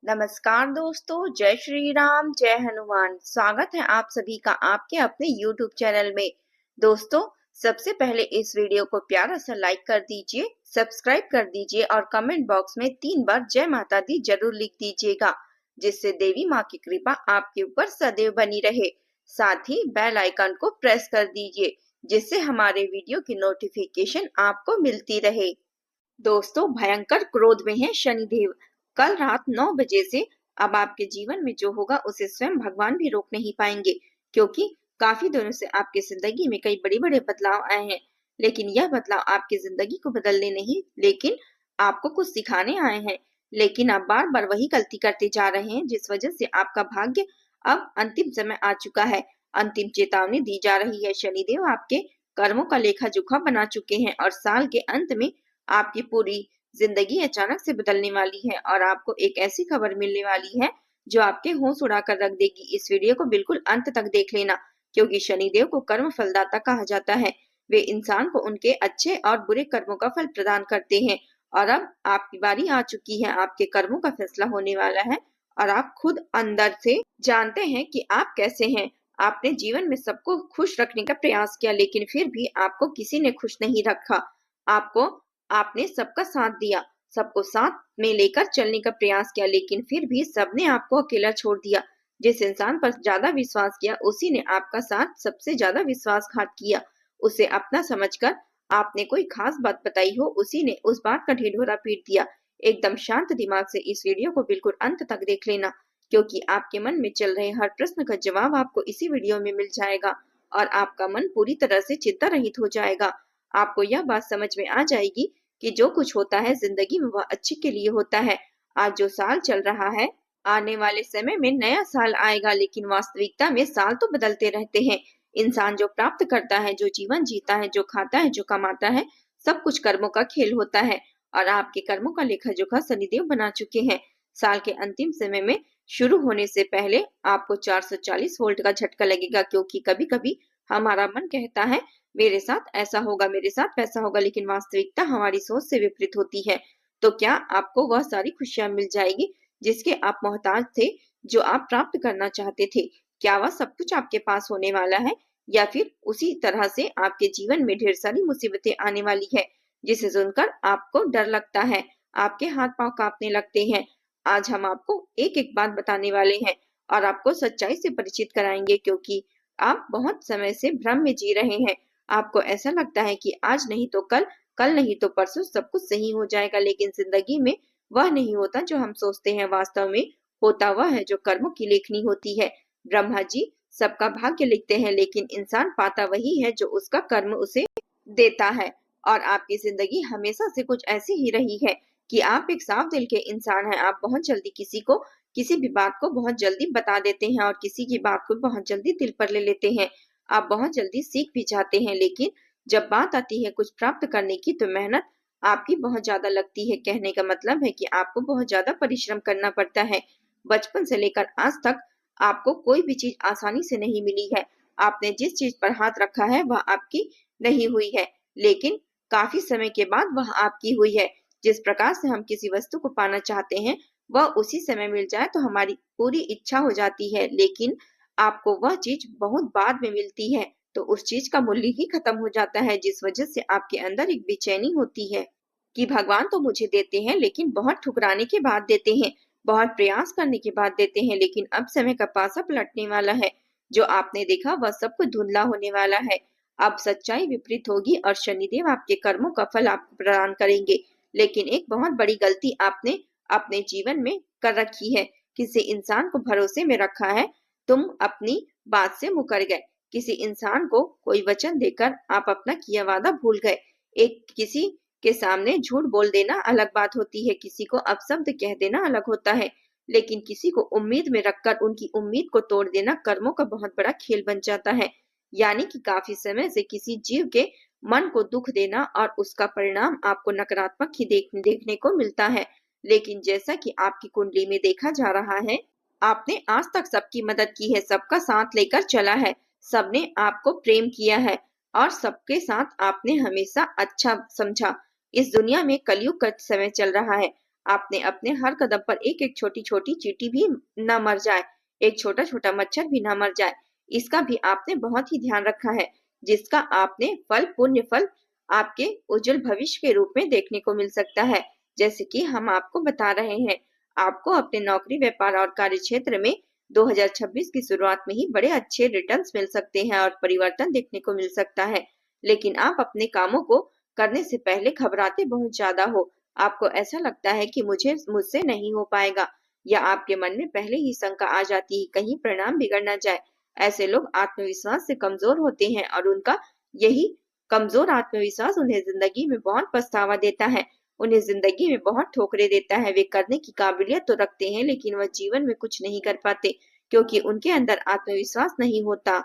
नमस्कार दोस्तों, जय श्री राम, जय हनुमान। स्वागत है आप सभी का आपके अपने YouTube चैनल में। दोस्तों, सबसे पहले इस वीडियो को प्यारा सा लाइक कर दीजिए, सब्सक्राइब कर दीजिए और कमेंट बॉक्स में 3 बार जय माता दी जरूर लिख दीजिएगा, जिससे देवी माँ की कृपा आपके ऊपर सदैव बनी रहे। साथ ही बेल आइकन को प्रेस कर दीजिए, जिससे हमारे वीडियो की नोटिफिकेशन आपको मिलती रहे। दोस्तों, भयंकर क्रोध में है शनिदेव। कल रात 9 बजे से अब आपके जीवन में जो होगा उसे स्वयं भगवान भी रोक नहीं पाएंगे, क्योंकि काफी दिनों से आपकी जिंदगी में कई बड़े-बड़े बदलाव आए हैं। लेकिन यह बदलाव आपकी जिंदगी को बदलने नहीं, लेकिन आपको कुछ सिखाने आए हैं। लेकिन आप बार-बार वही गलती करते जा रहे हैं, जिस वजह से आपका भाग्य अब अंतिम समय आ चुका है। अंतिम चेतावनी दी जा रही है। शनिदेव आपके कर्मों का लेखा जोखा बना चुके हैं और साल के अंत में आपकी पूरी जिंदगी अचानक से बदलने वाली है और आपको एक ऐसी खबर मिलने वाली है जो आपके होश उड़ाकर रख देगी। इस वीडियो को बिल्कुल अंत तक देख लेना, क्योंकि शनिदेव को कर्म फलदाता कहा जाता है। वे इंसान को उनके अच्छे और बुरे कर्मों का फल प्रदान करते हैं और अब आपकी बारी आ चुकी है। आपके कर्मों का फैसला होने वाला है और आप खुद अंदर से जानते हैं कि आप कैसे हैं। आपने जीवन में सबको खुश रखने का प्रयास किया, लेकिन फिर भी आपको किसी ने खुश नहीं रखा। आपने सबका साथ दिया, सबको साथ में लेकर चलने का प्रयास किया, लेकिन फिर भी सबने आपको अकेला छोड़ दिया। जिस इंसान पर ज्यादा विश्वास किया, उसी ने आपका साथ सबसे ज्यादा विश्वासघात किया। उसे अपना समझकर आपने कोई खास बात बताई हो, उसी ने उस बात का ढिढोरा पीट दिया। एकदम शांत दिमाग से इस वीडियो को बिल्कुल अंत तक देख लेना, क्योंकि आपके मन में चल रहे हर प्रश्न का जवाब आपको इसी वीडियो में मिल जाएगा और आपका मन पूरी तरह से चिंता रहित हो जाएगा। आपको यह बात समझ में आ जाएगी कि जो कुछ होता है जिंदगी में वह अच्छे के लिए होता है। आज जो साल चल रहा है, आने वाले समय में नया साल आएगा, लेकिन वास्तविकता में साल तो बदलते रहते हैं। इंसान जो प्राप्त करता है, जो जीवन जीता है, जो खाता है, जो कमाता है, सब कुछ कर्मों का खेल होता है और आपके कर्मों का लेखा जोखा शनिदेव बना चुके हैं। साल के अंतिम समय में शुरू होने से पहले आपको 440 वोल्ट का झटका लगेगा, क्योंकि कभी कभी हमारा मन कहता है मेरे साथ ऐसा होगा, मेरे साथ वैसा होगा, लेकिन वास्तविकता हमारी सोच से विपरीत होती है। तो क्या आपको वह सारी खुशियां मिल जाएगी जिसके आप मोहताज थे, जो आप प्राप्त करना चाहते थे? क्या वह सब कुछ आपके पास होने वाला है, या फिर उसी तरह से आपके जीवन में ढेर सारी मुसीबतें आने वाली है, जिसे सुनकर आपको डर लगता है, आपके हाथ पांव कांपने लगते हैं? आज हम आपको एक एक बात बताने वाले हैं और आपको सच्चाई से परिचित कराएंगे, क्योंकि आप बहुत समय से भ्रम में जी रहे हैं। आपको ऐसा लगता है कि आज नहीं तो कल, कल नहीं तो परसों सब कुछ सही हो जाएगा, लेकिन जिंदगी में वह नहीं होता जो हम सोचते हैं। वास्तव में होता वह है जो कर्मों की लेखनी होती है। ब्रह्मा जी सबका भाग्य लिखते हैं, लेकिन इंसान पाता वही है जो उसका कर्म उसे देता है। और आपकी जिंदगी हमेशा से कुछ ऐसी ही रही है कि आप एक साफ दिल के इंसान हैं। आप बहुत जल्दी किसी भी बात को बहुत जल्दी बता देते हैं और किसी की बात को बहुत जल्दी दिल पर ले लेते हैं। आप बहुत जल्दी सीख भी जाते हैं, लेकिन जब बात आती है कुछ प्राप्त करने की, तो मेहनत आपकी बहुत ज्यादा लगती है। कहने का मतलब है कि आपको बहुत ज्यादा परिश्रम करना पड़ता है। बचपन से लेकर आज तक आपको कोई भी चीज आसानी से नहीं मिली है। आपने जिस चीज पर हाथ रखा है वह आपकी नहीं हुई है, लेकिन काफी समय के बाद वह आपकी हुई है। जिस प्रकार से हम किसी वस्तु को पाना चाहते हैं, वह उसी समय मिल जाए तो हमारी पूरी इच्छा हो जाती है, लेकिन आपको वह चीज बहुत बाद में मिलती है, तो उस चीज का मूल्य ही खत्म हो जाता है, जिस वजह से आपके अंदर एक बेचैनी होती है कि भगवान तो मुझे देते हैं, लेकिन बहुत ठुकराने के बाद देते हैं, बहुत प्रयास करने के बाद देते हैं, लेकिन अब समय का पासा पलटने वाला है। जो आपने देखा वह सब कुछ धुंधला होने वाला है। अब सच्चाई विपरीत होगी और शनिदेव आपके कर्मों का फल आपको प्रदान करेंगे। लेकिन एक बहुत बड़ी गलती आपने अपने जीवन में कर रखी है। किसी इंसान को भरोसे में रखा है, तुम अपनी बात से मुकर गए। किसी इंसान को कोई वचन देकर आप अपना किया वादा भूल गए। एक किसी के सामने झूठ बोल देना अलग बात होती है, किसी को अपशब्द कह देना अलग होता है, लेकिन किसी को उम्मीद में रखकर उनकी उम्मीद को तोड़ देना कर्मों का बहुत बड़ा खेल बन जाता है। यानी कि काफी समय से किसी जीव के मन को दुख देना और उसका परिणाम आपको नकारात्मक ही देखने को मिलता है। लेकिन जैसा कि आपकी कुंडली में देखा जा रहा है, आपने आज तक सबकी मदद की है, सबका साथ लेकर चला है, सबने आपको प्रेम किया है और सबके साथ आपने हमेशा अच्छा समझा। इस दुनिया में कलयुग का समय चल रहा है। आपने अपने हर कदम पर एक एक छोटी छोटी चींटी भी न मर जाए, एक छोटा छोटा मच्छर भी न मर जाए, इसका भी आपने बहुत ही ध्यान रखा है, जिसका आपने फल पुण्य फल आपके उज्जवल भविष्य के रूप में देखने को मिल सकता है। जैसे कि हम आपको बता रहे हैं, आपको अपने नौकरी व्यापार और कार्य क्षेत्र में 2026 की शुरुआत में ही बड़े अच्छे रिटर्न्स मिल सकते हैं और परिवर्तन देखने को मिल सकता है। लेकिन आप अपने कामों को करने से पहले घबराते बहुत ज्यादा हो। आपको ऐसा लगता है कि मुझसे नहीं हो पाएगा, या आपके मन में पहले ही शंका आ जाती है कहीं परिणाम बिगड़ ना जाए। ऐसे लोग आत्मविश्वास से कमजोर होते हैं और उनका यही कमजोर आत्मविश्वास उन्हें जिंदगी में बहुत पछतावा देता है, उन्हें जिंदगी में बहुत ठोकरें देता है। वे करने की काबिलियत तो रखते हैं लेकिन वह जीवन में कुछ नहीं कर पाते, क्योंकि उनके अंदर आत्मविश्वास नहीं होता।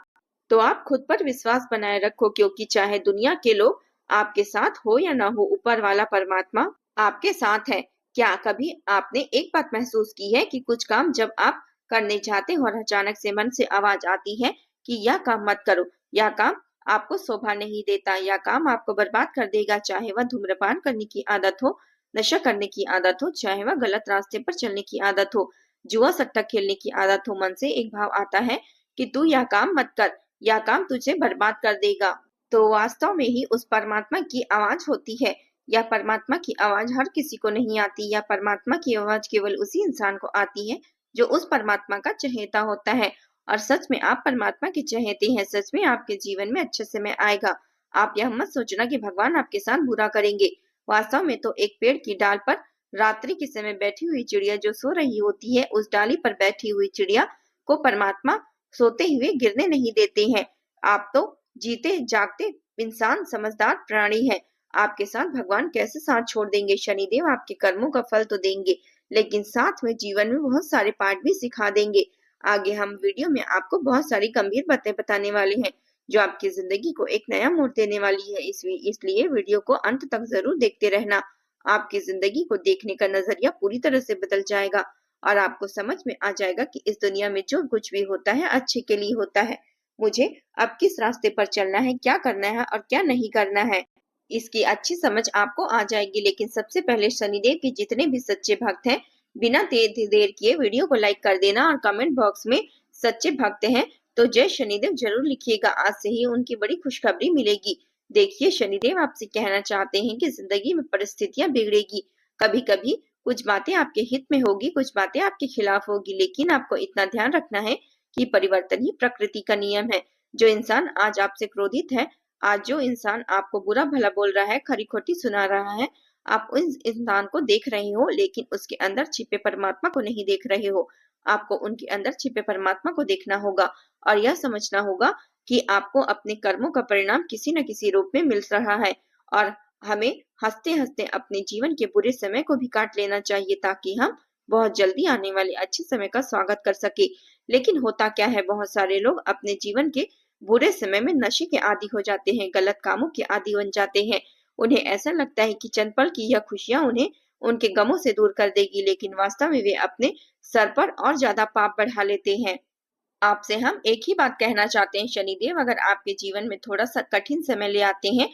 तो आप खुद पर विश्वास बनाए रखो, क्योंकि चाहे दुनिया के लोग आपके साथ हो या ना हो, ऊपर वाला परमात्मा आपके साथ है। क्या कभी आपने एक बात महसूस की है कि कुछ काम जब आप करने जाते हो और अचानक से मन से आवाज आती है कि यह काम मत करो, यह काम आपको शोभा नहीं देता, यह काम आपको बर्बाद कर देगा, चाहे वह धूम्रपान करने की आदत हो, नशा करने की आदत हो, चाहे वह गलत रास्ते पर चलने की आदत हो, जुआ सट्टा खेलने की आदत हो। मन से एक भाव आता है कि तू यह काम मत कर, यह काम तुझे बर्बाद कर देगा। तो वास्तव में ही उस परमात्मा की आवाज होती है। यह परमात्मा की आवाज हर किसी को नहीं आती, यह परमात्मा की आवाज केवल उसी इंसान को आती है जो उस परमात्मा का चहेता होता है। और सच में आप परमात्मा के चहेते हैं, सच में आपके जीवन में अच्छे समय आएगा। आप यह मत सोचना कि भगवान आपके साथ बुरा करेंगे। वास्तव में तो एक पेड़ की डाल पर रात्रि के समय बैठी हुई चिड़िया जो सो रही होती है, उस डाली पर बैठी हुई चिड़िया को परमात्मा सोते हुए गिरने नहीं देते हैं। आप तो जीते जागते इंसान समझदार प्राणी है, आपके साथ भगवान कैसे साथ छोड़ देंगे। शनिदेव आपके कर्मों का फल तो देंगे, लेकिन साथ में जीवन में बहुत सारे पाठ भी सिखा देंगे। आगे हम वीडियो में आपको बहुत सारी गंभीर बातें बताने वाले हैं जो आपकी जिंदगी को एक नया मोड़ देने वाली है। इसलिए वीडियो को अंत तक जरूर देखते रहना। आपकी जिंदगी को देखने का नजरिया पूरी तरह से बदल जाएगा और आपको समझ में आ जाएगा कि इस दुनिया में जो कुछ भी होता है अच्छे के लिए होता है। मुझे अब किस रास्ते पर चलना है, क्या करना है और क्या नहीं करना है, इसकी अच्छी समझ आपको आ जाएगी। लेकिन सबसे पहले शनिदेव के जितने भी सच्चे भक्त हैं, बिना देर किए वीडियो को लाइक कर देना और कमेंट बॉक्स में सच्चे भक्त हैं तो जय शनिदेव जरूर लिखिएगा। आज से ही उनकी बड़ी खुशखबरी मिलेगी। देखिए, शनिदेव आपसे कहना चाहते हैं कि जिंदगी में परिस्थितियां बिगड़ेगी, कभी कभी कुछ बातें आपके हित में होगी, कुछ बातें आपके खिलाफ होगी, लेकिन आपको इतना ध्यान रखना है कि परिवर्तन ही प्रकृति का नियम है। जो इंसान आज आपसे क्रोधित है, आज जो इंसान आपको बुरा भला बोल रहा है, खरी खोटी सुना रहा है, आप उस इंसान को देख रहे हो लेकिन उसके अंदर छिपे परमात्मा को नहीं देख रहे हो। आपको उनके अंदर छिपे परमात्मा को देखना होगा और यह समझना होगा कि आपको अपने कर्मों का परिणाम किसी न किसी रूप में मिल रहा है और हमें हंसते हंसते अपने जीवन के बुरे समय को भी काट लेना चाहिए, ताकि हम बहुत जल्दी आने वाले अच्छे समय का स्वागत कर सके। लेकिन होता क्या है, बहुत सारे लोग अपने जीवन के बुरे समय में नशे के आदी हो जाते हैं, गलत कामों के आदी बन जाते हैं। उन्हें ऐसा लगता है कि चंद पल की यह खुशियां उन्हें उनके गमों से दूर कर देगी, लेकिन वास्तव में वे अपने सर पर और ज्यादा पाप बढ़ा लेते हैं। आपसे हम एक ही बात कहना चाहते हैं, शनिदेव अगर आपके जीवन में थोड़ा सा कठिन समय ले आते हैं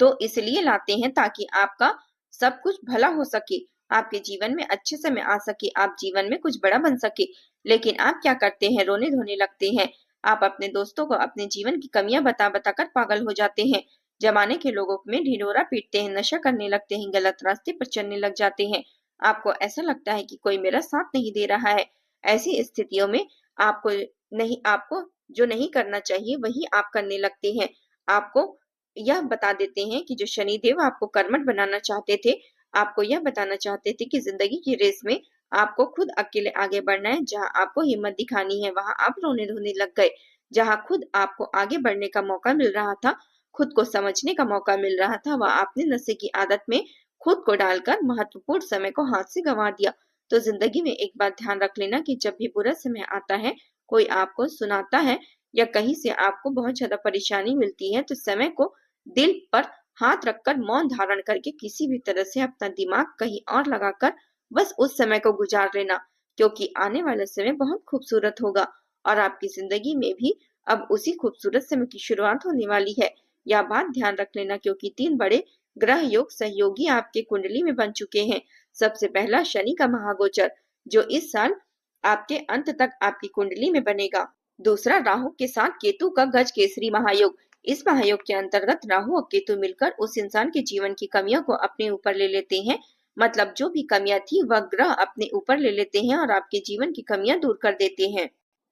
तो इसलिए लाते हैं ताकि आपका सब कुछ भला हो सके, आपके जीवन में अच्छे समय आ सके, आप जीवन में कुछ बड़ा बन सके। लेकिन आप क्या करते हैं, रोने धोने लगते हैं। आप अपने दोस्तों को अपने जीवन की कमियां बता बता कर पागल हो जाते हैं, जमाने के लोगों में ढिंढोरा पीटते हैं, नशा करने लगते हैं, गलत रास्ते पर चलने लग जाते हैं। आपको ऐसा लगता है कि कोई मेरा साथ नहीं दे रहा है। ऐसी स्थितियों में आपको जो नहीं करना चाहिए वही आप करने लगते हैं। आपको यह बता देते हैं कि जो शनिदेव आपको कर्मठ बनाना चाहते थे, आपको यह बताना चाहते थे कि जिंदगी की रेस में आपको खुद अकेले आगे बढ़ना है। जहां आपको हिम्मत दिखानी है वहां आप रोने धोने लग गए। जहां खुद आपको आगे बढ़ने का मौका मिल रहा था, खुद को समझने का मौका मिल रहा था, वह आपने नशे की आदत में खुद को डालकर महत्वपूर्ण समय को हाथ से गंवा दिया। तो जिंदगी में एक बात ध्यान रख लेना कि जब भी बुरा समय आता है, कोई आपको सुनाता है या कहीं से आपको बहुत ज्यादा परेशानी मिलती है, तो समय को दिल पर हाथ रखकर मौन धारण करके किसी भी तरह से अपना दिमाग कहीं और लगाकर बस उस समय को गुजार लेना, क्योंकि आने वाला समय बहुत खूबसूरत होगा और आपकी जिंदगी में भी अब उसी खूबसूरत समय की शुरुआत होने वाली है। यह बात ध्यान रख लेना, क्योंकि 3 बड़े ग्रह योग सहयोगी आपके कुंडली में बन चुके हैं। सबसे पहला शनि का महागोचर, जो इस साल आपके अंत तक आपकी कुंडली में बनेगा। दूसरा राहु के साथ केतु का गज केसरी महायोग। इस महायोग के अंतर्गत राहु और केतु मिलकर उस इंसान के जीवन की कमियों को अपने ऊपर ले लेते हैं। मतलब जो भी कमियां थी वह ग्रह अपने ऊपर ले लेते हैं और आपके जीवन की कमियां दूर कर देते हैं।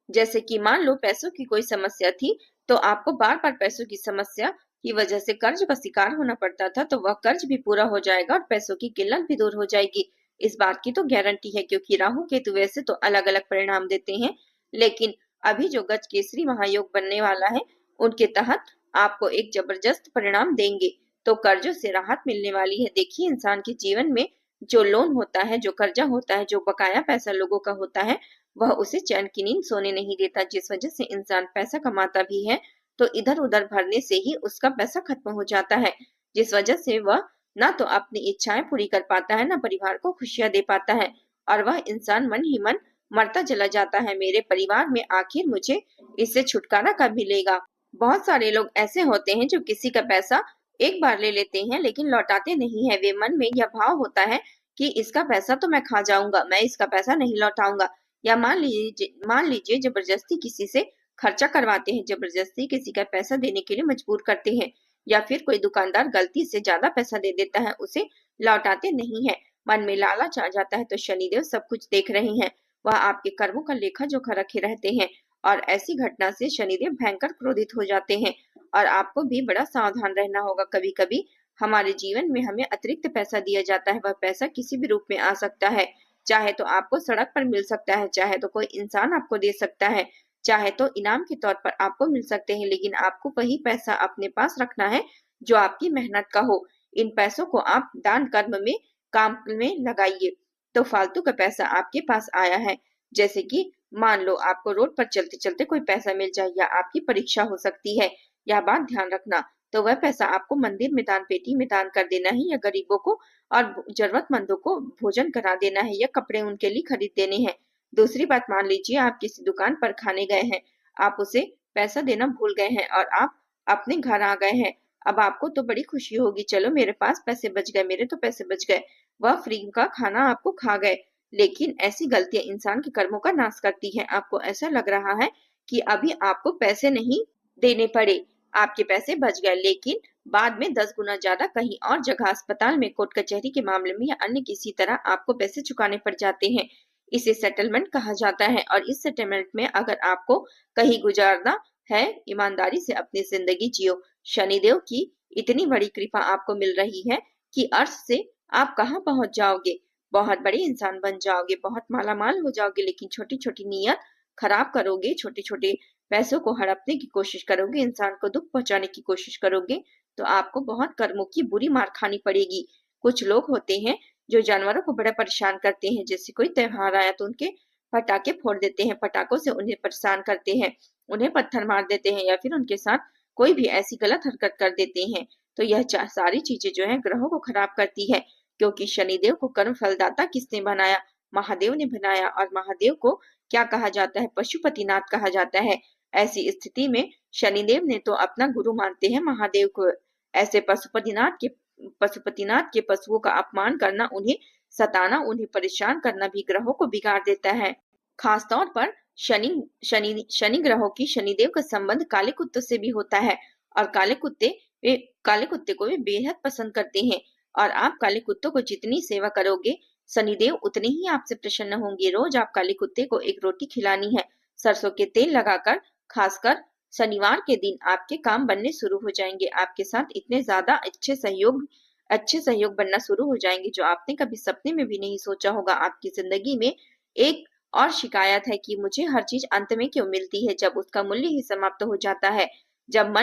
जैसे कि मान लो पैसों की कोई समस्या थी, तो आपको बार बार पैसों की समस्या की वजह से कर्ज का शिकार होना पड़ता था, तो वह कर्ज भी पूरा हो जाएगा और पैसों की किल्लत भी दूर हो जाएगी। इस बात की तो गारंटी है, क्योंकि राहु केतु वैसे तो अलग अलग परिणाम देते हैं, लेकिन अभी जो गज केसरी महायोग बनने वाला है उनके तहत आपको एक जबरदस्त परिणाम देंगे। तो कर्जों से राहत मिलने वाली है। देखिए, इंसान के जीवन में जो लोन होता है, जो कर्जा होता है, जो बकाया पैसा लोगों का होता है, वह उसे चैन की नींद सोने नहीं देता, जिस वजह से इंसान पैसा कमाता भी है तो इधर उधर भरने से ही उसका पैसा खत्म हो जाता है, जिस वजह से वह ना तो अपनी इच्छाएं पूरी कर पाता है, ना परिवार को खुशियां दे पाता है, और वह इंसान मन ही मन मरता चला जाता है। मेरे परिवार में आखिर मुझे इससे छुटकारा कब मिलेगा। बहुत सारे लोग ऐसे होते हैं जो किसी का पैसा एक बार ले लेते हैं लेकिन लौटाते नहीं है। वे मन में यह भाव होता है कि इसका पैसा तो मैं खा जाऊंगा, मैं इसका पैसा नहीं लौटाऊंगा। या मान लीजिए जबरदस्ती किसी से खर्चा करवाते हैं, जबरदस्ती किसी का पैसा देने के लिए मजबूर करते हैं, या फिर कोई दुकानदार गलती से ज्यादा पैसा दे देता है, उसे लौटाते नहीं है। मन में लालच आ जाता है, तो शनिदेव सब कुछ देख रहे हैं, वह आपके कर्मों का लेखा जोखा रखे रहते हैं, और ऐसी घटना से शनिदेव भयंकर क्रोधित हो जाते हैं। और आपको भी बड़ा सावधान रहना होगा। कभी कभी हमारे जीवन में हमें अतिरिक्त पैसा दिया जाता है, वह पैसा किसी भी रूप में आ सकता है, चाहे तो आपको सड़क पर मिल सकता है, चाहे तो कोई इंसान आपको दे सकता है, चाहे तो इनाम के तौर पर आपको मिल सकते हैं, लेकिन आपको वही पैसा अपने पास रखना है जो आपकी मेहनत का हो। इन पैसों को आप दान कर्म में काम में लगाइए। तो फालतू का पैसा आपके पास आया है, जैसे कि मान लो आपको रोड पर चलते चलते कोई पैसा मिल जाए, या आपकी परीक्षा हो सकती है, यह बात ध्यान रखना, तो वह पैसा आपको मंदिर में दान पेटी में दान कर देना है, या गरीबों को और जरूरतमंदों को भोजन करा देना है, या कपड़े उनके लिए खरीद देने हैं। दूसरी बात, मान लीजिए आप किसी दुकान पर खाने गए हैं, आप उसे पैसा देना भूल गए हैं और आप अपने घर आ गए हैं। अब आपको तो बड़ी खुशी होगी, चलो मेरे पास पैसे बच गए, मेरे तो पैसे बच गए, वह फ्री का खाना आपको खा गए। लेकिन ऐसी गलतियां इंसान के कर्मों का नाश करती है। आपको ऐसा लग रहा है कि अभी आपको पैसे नहीं देने पड़े, आपके पैसे बच गए, लेकिन बाद में 10 गुना ज्यादा कहीं और जगह, अस्पताल में, कोर्ट कचहरी के मामले में, या अन्य किसी तरह आपको पैसे चुकाने पड़ जाते हैं। इसे सेटलमेंट कहा जाता है, और इस सेटलमेंट में अगर आपको कहीं गुजारना है, ईमानदारी से अपनी जिंदगी जियो। शनिदेव की इतनी बड़ी कृपा आपको मिल रही है कि अर्थ से आप कहाँ पहुंच जाओगे, बहुत बड़े इंसान बन जाओगे, बहुत मालामाल हो जाओगे, लेकिन छोटी छोटी नीयत खराब करोगे, छोटे छोटे पैसों को हड़पने की कोशिश करोगे, इंसान को दुख पहुंचाने की कोशिश करोगे, तो आपको बहुत कर्मों की बुरी मार खानी पड़ेगी। कुछ लोग होते हैं जो जानवरों को बड़ा परेशान करते हैं, जैसे कोई त्योहार आया तो उनके पटाखे फोड़ देते हैं, पटाखों से उन्हें परेशान करते हैं, उन्हें पत्थर मार देते हैं, या फिर उनके साथ कोई भी ऐसी गलत हरकत कर देते हैं। तो यह सारी चीजें जो है ग्रहों को खराब करती है, क्योंकि शनिदेव को कर्म फलदाता किसने बनाया? महादेव ने बनाया, और महादेव को क्या कहा जाता है? पशुपतिनाथ कहा जाता है। ऐसी स्थिति में शनिदेव ने तो अपना गुरु मानते हैं महादेव को। ऐसे पशुपतिनाथ के पशुओं का अपमान करना, उन्हें सताना, उन्हें परेशान करना भी ग्रहों को बिगाड़ देता है। खासतौर पर शनि शनि ग्रहों की शनिदेव का संबंध काले कुत्तों से भी होता है, और काले कुत्ते को वे बेहद पसंद करते हैं, और आप काले कुत्तों को जितनी सेवा करोगे, शनिदेव उतने ही आपसे प्रसन्न होंगे। रोज आप काले कुत्ते को एक रोटी खिलानी है, सरसों के तेल लगाकर। खासकर शनिवार के दिन आपके काम बनने शुरू हो जाएंगे, आपके साथ इतने ज्यादा अच्छे सहयोग बनना शुरू हो जाएंगे जो आपने कभी सपने में भी नहीं सोचा होगा। आपकी जिंदगी में एक और शिकायत है कि मुझे हर चीज अंत में क्यों मिलती है, जब उसका मूल्य ही समाप्त हो जाता है, जब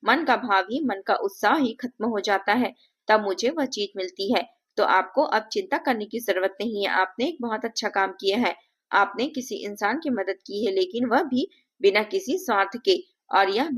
मन का भाव ही, मन का उत्साह ही खत्म हो जाता है, तब मुझे वह चीज मिलती है। तो आपको अब चिंता करने की जरूरत नहीं है। आपने एक बहुत अच्छा काम किया है, आपने किसी इंसान की मदद की है, लेकिन वह भी बिना किसी स्वार्थ के। और यह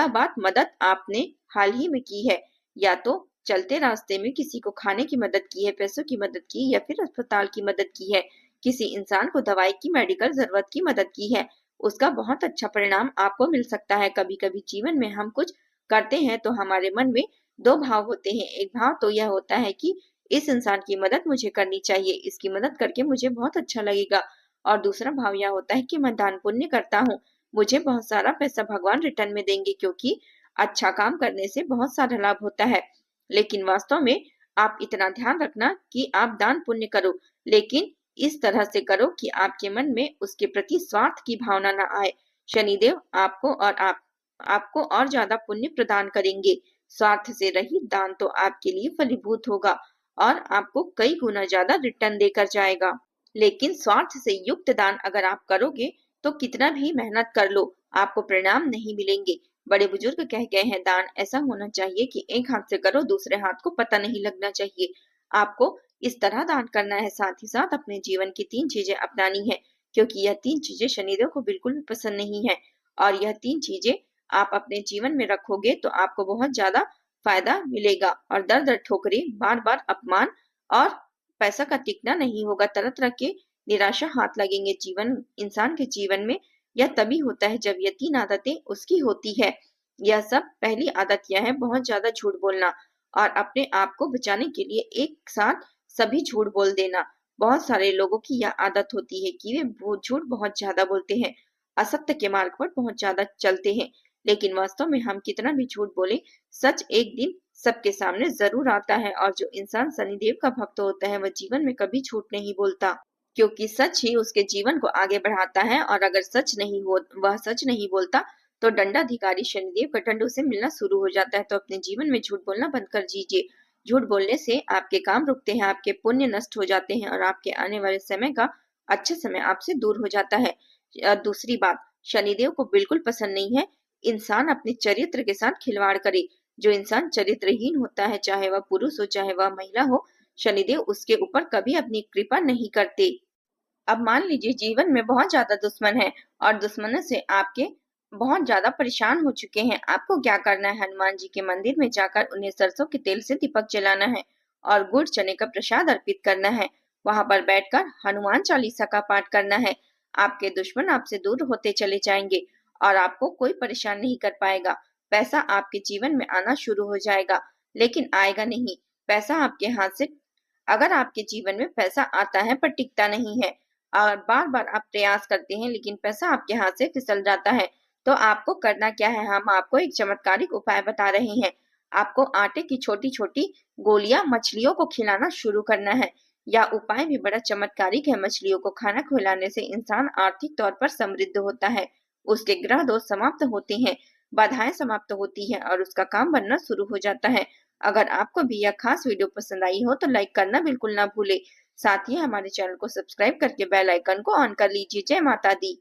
बात मदद आपने हाल ही में की है, या तो चलते रास्ते में किसी को खाने की मदद की है, पैसों की मदद की, या फिर अस्पताल की मदद की है, किसी इंसान को दवाई की, मेडिकल जरूरत की मदद की है, उसका बहुत अच्छा परिणाम आपको मिल सकता है। कभी कभी जीवन में हम कुछ करते हैं तो हमारे मन में दो भाव होते हैं। एक भाव तो यह होता है कि इस इंसान की मदद मुझे करनी चाहिए, इसकी मदद करके मुझे बहुत अच्छा लगेगा। और दूसरा भाव यह होता है कि मैं दान पुण्य करता हूँ, मुझे बहुत सारा पैसा भगवान रिटर्न में देंगे, क्योंकि अच्छा काम करने से बहुत सारा लाभ होता है। लेकिन वास्तव में आप इतना ध्यान रखना कि आप दान पुण्य करो, लेकिन इस तरह से करो कि आपके मन में उसके प्रति स्वार्थ की भावना न आए। शनिदेव आपको और ज्यादा पुण्य प्रदान करेंगे। स्वार्थ से रहित दान तो आपके लिए फलीभूत होगा और आपको कई गुना ज्यादा रिटर्न देकर जाएगा। लेकिन स्वार्थ से युक्त दान अगर आप करोगे तो कितना भी मेहनत कर लो, आपको परिणाम नहीं मिलेंगे। बड़े बुजुर्ग कह गए हैं, दान ऐसा होना चाहिए कि एक हाथ से करो, दूसरे हाथ को पता नहीं लगना चाहिए। आपको इस तरह दान करना है। साथ ही साथ अपने जीवन की 3 चीजें अपनानी है, क्योंकि यह 3 चीजें शनिदेव को बिल्कुल भी पसंद नहीं है। और यह 3 चीजें आप अपने जीवन में रखोगे तो आपको बहुत ज्यादा फायदा मिलेगा और दर दर ठोकरें, बार बार अपमान और पैसा का टिकना नहीं होगा। तरह तरह के निराशा हाथ लगेंगे इंसान के जीवन में। यह तभी होता है जब यह 3 आदतें उसकी होती है। यह सब पहली आदत यह है, बहुत ज्यादा झूठ बोलना और अपने आप को बचाने के लिए एक साथ सभी झूठ बोल देना। बहुत सारे लोगों की यह आदत होती है कि वे झूठ बहुत ज्यादा बोलते हैं, असत्य के मार्ग पर बहुत ज्यादा चलते हैं। लेकिन वास्तव में हम कितना भी झूठ बोले, सच एक दिन सबके सामने जरूर आता है। और जो इंसान शनिदेव का भक्त होता है वह जीवन में कभी झूठ नहीं बोलता, क्योंकि सच ही उसके जीवन को आगे बढ़ाता है। और अगर वह सच नहीं बोलता तो दंडाधिकारी शनिदेव का दंड उसे मिलना शुरू हो जाता है। तो अपने जीवन में झूठ बोलना बंद कर दीजिए। झूठ बोलने से आपके काम रुकते हैं, आपके पुण्य नष्ट हो जाते हैं और आपके आने वाले समय का अच्छा समय आपसे दूर हो जाता है। दूसरी बात, शनिदेव को बिल्कुल पसंद नहीं है इंसान अपने चरित्र के साथ खिलवाड़ करे। जो इंसान चरित्रहीन होता है, चाहे वह पुरुष हो चाहे वह महिला हो, शनिदेव उसके ऊपर कभी अपनी कृपा नहीं करते। अब मान लीजिए जीवन में बहुत ज्यादा दुश्मन है और दुश्मनों से आपके बहुत ज्यादा परेशान हो चुके हैं। आपको क्या करना है, हनुमान जी के मंदिर में जाकर उन्हें सरसों के तेल से दीपक जलाना है और गुड़ चने का प्रसाद अर्पित करना है। वहां पर बैठकर हनुमान चालीसा का पाठ करना है। आपके दुश्मन आपसे दूर होते चले जाएंगे और आपको कोई परेशान नहीं कर पाएगा। पैसा आपके जीवन में आना शुरू हो जाएगा, लेकिन आएगा नहीं। पैसा आपके हाथ से अगर आपके जीवन में पैसा आता है पर टिकता नहीं है और बार बार आप प्रयास करते हैं लेकिन पैसा आपके हाथ से फिसल जाता है, तो आपको करना क्या है, हम आपको एक चमत्कारिक उपाय बता रहे हैं। आपको आटे की छोटी छोटी गोलियां मछलियों को खिलाना शुरू करना है। यह उपाय भी बड़ा चमत्कारिक है। मछलियों को खाना खिलाने से इंसान आर्थिक तौर पर समृद्ध होता है, उसके ग्रह दोष समाप्त होते हैं, बाधाएं समाप्त होती है और उसका काम बनना शुरू हो जाता है। अगर आपको भी यह खास वीडियो पसंद आई हो तो लाइक करना बिल्कुल ना भूले। साथ ही हमारे चैनल को सब्सक्राइब करके बेल आइकन को ऑन कर लीजिए। जय माता दी।